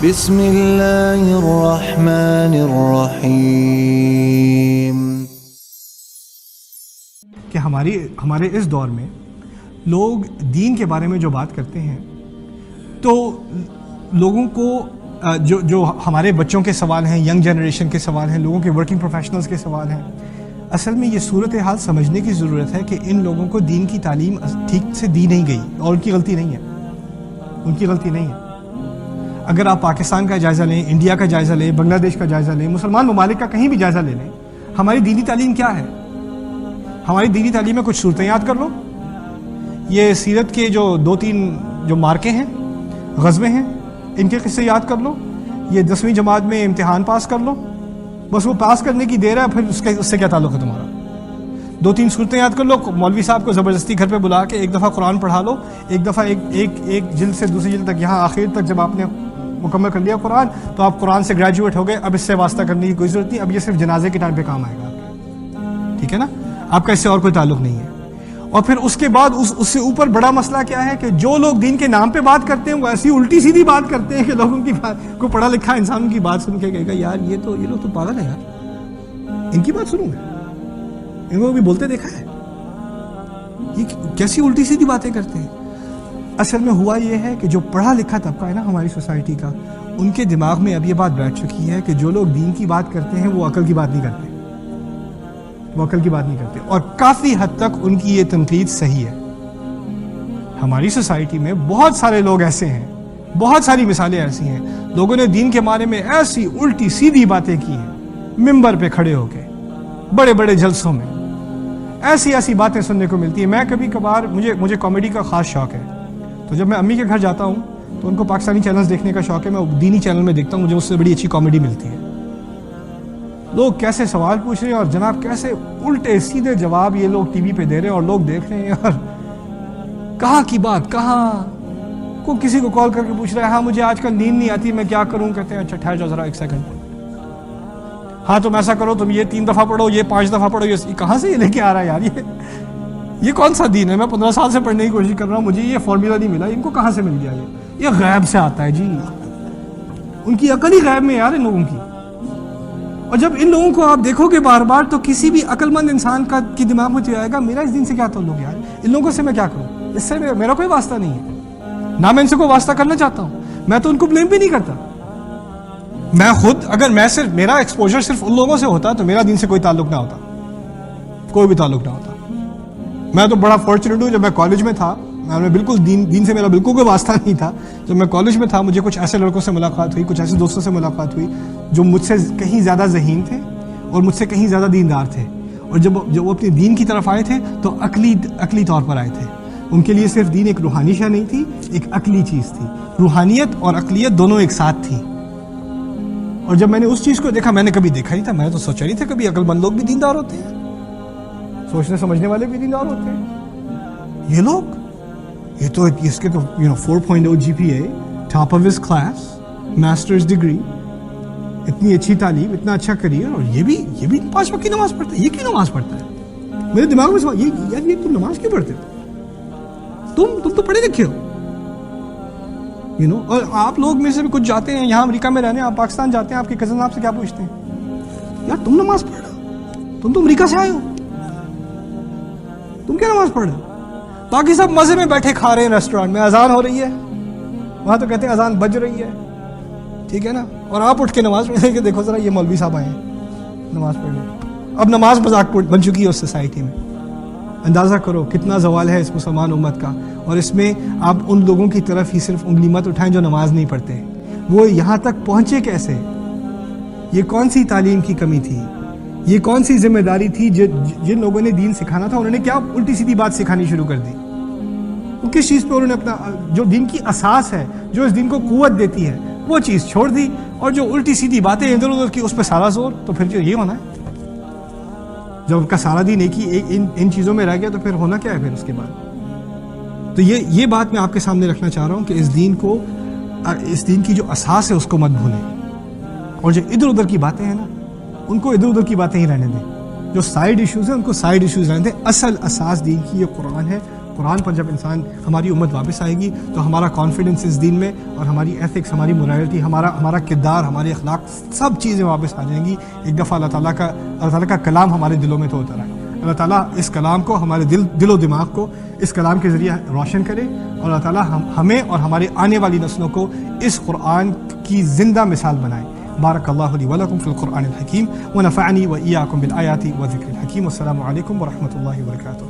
بسم اللہ الرحمن الرحیم. کہ ہمارے اس دور میں لوگ دین کے بارے میں جو بات کرتے ہیں تو لوگوں کو جو ہمارے بچوں کے سوال ہیں، ینگ جنریشن کے سوال ہیں، لوگوں کے ورکنگ پروفیشنلز کے سوال ہیں، اصل میں یہ صورتحال سمجھنے کی ضرورت ہے کہ ان لوگوں کو دین کی تعلیم ٹھیک سے دی نہیں گئی، اور ان کی غلطی نہیں ہے. اگر آپ پاکستان کا جائزہ لیں، انڈیا کا جائزہ لیں، بنگلہ دیش کا جائزہ لیں، مسلمان ممالک کا کہیں بھی جائزہ لے لیں، ہماری دینی تعلیم کیا ہے؟ ہماری دینی تعلیم میں کچھ صورتیں یاد کر لو، یہ سیرت کے جو 2-3 جو مارکے ہیں، غزوے ہیں، ان کے قصے یاد کر لو، یہ 10ویں جماعت میں امتحان پاس کر لو، بس وہ پاس کرنے کی دیر ہے، پھر اس سے کیا تعلق ہے تمہارا؟ 2-3 صورتیں یاد کر لو، مولوی صاحب کو زبردستی گھر پہ بلا کے ایک دفعہ قرآن پڑھا لو، ایک دفعہ ایک جلد سے دوسری جلد تک، یہاں آخر تک جب آپ نے مکمل کر لیا قرآن تو آپ قرآن سے گریجویٹ ہو گئے. اب اس سے واسطہ کرنے کی کوئی ضرورت نہیں، اب یہ صرف جنازے کے ٹائم پہ کام آئے گا. ٹھیک ہے نا؟ آپ کا اس سے اور کوئی تعلق نہیں ہے. اور پھر اس کے بعد اس سے اوپر بڑا مسئلہ کیا ہے کہ جو لوگ دین کے نام پہ بات کرتے ہیں وہ ایسی الٹی سیدھی بات کرتے ہیں کہ لوگوں کی بات کو پڑھا لکھا انسان کی بات سن کے کہے گا یار یہ لوگ تو پاگل ہیں یار، ان کی بات سنوں میں، ان کو بھی بولتے دیکھا ہے، یہ کیسی الٹی سیدھی باتیں کرتے ہیں. اصل میں ہوا یہ ہے کہ جو پڑھا لکھا طبقہ ہے نا ہماری سوسائٹی کا، ان کے دماغ میں اب یہ بات بیٹھ چکی ہے کہ جو لوگ دین کی بات کرتے ہیں وہ عقل کی بات نہیں کرتے، اور کافی حد تک ان کی یہ تنقید صحیح ہے. ہماری سوسائٹی میں بہت سارے لوگ ایسے ہیں، بہت ساری مثالیں ایسی ہیں، لوگوں نے دین کے بارے میں ایسی الٹی سیدھی باتیں کی ہیں، ممبر پہ کھڑے ہو کے بڑے بڑے جلسوں میں ایسی باتیں سننے کو ملتی ہیں. میں کبھی کبھار مجھے کامیڈی کا خاص شوق ہے، تو جب میں امی کے گھر جاتا ہوں تو ان کو پاکستانی چینلز دیکھنے کا شوق ہے، میں دینی چینل میں دیکھتا ہوں، مجھے اس سے بڑی اچھی کامیڈی ملتی ہے. لوگ کیسے سوال پوچھ رہے ہیں اور جناب کیسے الٹے سیدھے جواب یہ لوگ ٹی وی پہ دے رہے ہیں اور لوگ دیکھ رہے ہیں. اور کہاں کی بات کہاں، کو کسی کو کال کر کے پوچھ رہا ہے ہاں مجھے آج کل نیند نہیں آتی میں کیا کروں، کہتے ہیں اچھا ٹھہر جاؤ ذرا 1 سیکنڈ، ہاں تم ایسا کرو تم یہ 3 دفعہ پڑھو، یہ 5 دفعہ پڑھو. یہ کہاں سے یہ لے کے آ رہا ہے یار؟ یہ کون سا دین ہے؟ میں 15 سال سے پڑھنے کی کوشش کر رہا ہوں، مجھے یہ فارمولا نہیں ملا، ان کو کہاں سے مل گیا؟ یہ غیب سے آتا ہے جی، ان کی عقل ہی غیب میں یار ان لوگوں کی. اور جب ان لوگوں کو آپ دیکھو گے بار بار تو کسی بھی عقل مند انسان کی دماغ میں آئے گا میرا اس دین سے کیا تعلق یار، ان لوگوں سے میں کیا کروں، اس سے میرا کوئی واسطہ نہیں ہے، نہ میں ان سے کوئی واسطہ کرنا چاہتا ہوں، میں تو ان کو بلیم بھی نہیں کرتا. میں خود اگر میرا ایکسپوجر صرف ان لوگوں سے ہوتا تو میرا دین سے کوئی تعلق نہ ہوتا، کوئی بھی تعلق نہ ہوتا. میں تو بڑا فارچونیٹ ہوں، جب میں کالج میں تھا میں بالکل دین سے میرا بالکل کوئی واسطہ نہیں تھا. جب میں کالج میں تھا مجھے کچھ ایسے لڑکوں سے ملاقات ہوئی، کچھ ایسے دوستوں سے ملاقات ہوئی جو مجھ سے کہیں زیادہ ذہین تھے اور مجھ سے کہیں زیادہ دیندار تھے، اور جب وہ اپنے دین کی طرف آئے تھے تو عقلی طور پر آئے تھے. ان کے لیے صرف دین ایک روحانی شے نہیں تھی، ایک عقلی چیز تھی. روحانیت اور عقلیت دونوں ایک ساتھ تھیں. اور جب میں نے اس چیز کو دیکھا، میں نے کبھی دیکھا نہیں تھا، میں نے تو سوچا نہیں تھا کبھی عقل مند لوگ بھی دیندار ہوتے ہیں، سوچنے سمجھنے والے بھی دیندار ہوتے ہیں. یہ لوگ اس کے تو 4.0 GPA، top of his class, masters degree, اتنی اچھی تعلیم، اتنا اچھا کریئر، اور یہ بھی 5 وقت کی نماز پڑھتا ہے. یہ کیوں نماز پڑھتا ہے؟ میرے دماغ میں سوال یار یہ تم نماز کیوں پڑھتے ہو؟ تم تو پڑھے لکھے ہو، اور آپ لوگ میں سے بھی کچھ جاتے ہیں یہاں امریکہ میں رہنے، آپ پاکستان جاتے ہیں، آپ کے کزن آپ سے کیا پوچھتے ہیں؟ یار تم نماز پڑھ رہے ہو، تم تو امریکہ سے آئے ہو، تم کیا نماز پڑھ رہے ہو؟ باقی سب مزے میں بیٹھے کھا رہے ہیں ریسٹورینٹ میں، اذان ہو رہی ہے، وہاں تو کہتے ہیں اذان بج رہی ہے، ٹھیک ہے نا، اور آپ اٹھ کے نماز پڑھیں کہ دیکھو ذرا یہ مولوی صاحب آئے ہیں نماز پڑھنے. اب نماز مذاق بن چکی ہے اس سوسائٹی میں. اندازہ کرو کتنا زوال ہے اس مسلمان امت کا. اور اس میں آپ ان لوگوں کی طرف ہی صرف انگلی مت اٹھائیں جو نماز نہیں پڑھتے. وہ یہاں تک پہنچے کیسے؟ یہ کون سی تعلیم کی کمی تھی؟ یہ کون سی ذمہ داری تھی جن لوگوں نے دین سکھانا تھا انہوں نے کیا الٹی سیدھی بات سکھانی شروع کر دی؟ کس چیز پہ انہوں نے اپنا جو دین کی اساس ہے، جو اس دین کو قوت دیتی ہے، وہ چیز چھوڑ دی، اور جو الٹی سیدھی باتیں ادھر ادھر کی اس پہ سارا زور. تو پھر یہ ہونا ہے جب کا سارا دین ایک ہی ان چیزوں میں رہ گیا تو پھر ہونا کیا ہے پھر اس کے بعد؟ تو یہ بات میں آپ کے سامنے رکھنا چاہ رہا ہوں کہ اس دین کی جو اساس ہے اس کو مت بھولیں، اور جو ادھر ادھر کی باتیں ہیں نا ان کو ادھر ادھر کی باتیں ہی رہنے دیں. جو سائیڈ ایشوز ہیں ان کو سائیڈ ایشوز رہنے دیں. اصل اساس دین کی یہ قرآن ہے. قرآن پر جب انسان ہماری امت واپس آئے گی تو ہمارا کانفیڈنس اس دین میں اور ہماری ایتھکس، ہماری مورالٹی، ہمارا کردار، ہمارے اخلاق، سب چیزیں واپس آ جائیں گی ایک دفعہ اللہ تعالیٰ کا کلام ہمارے دلوں میں تو اترا ہے۔ اللہ تعالیٰ اس کلام کو ہمارے دل و دماغ کو اس کلام کے ذریعے روشن کرے، اور اللہ تعالیٰ ہمیں اور ہمارے آنے والی نسلوں کو اس قرآن کی زندہ مثال بنائے۔ بارک اللہ لی ولکم فی القرآن الحکیم ونفعنی وإیاکم بالآیات وذکر الحکیم۔ والسلام علیکم ورحمۃ اللہ وبرکاتہ۔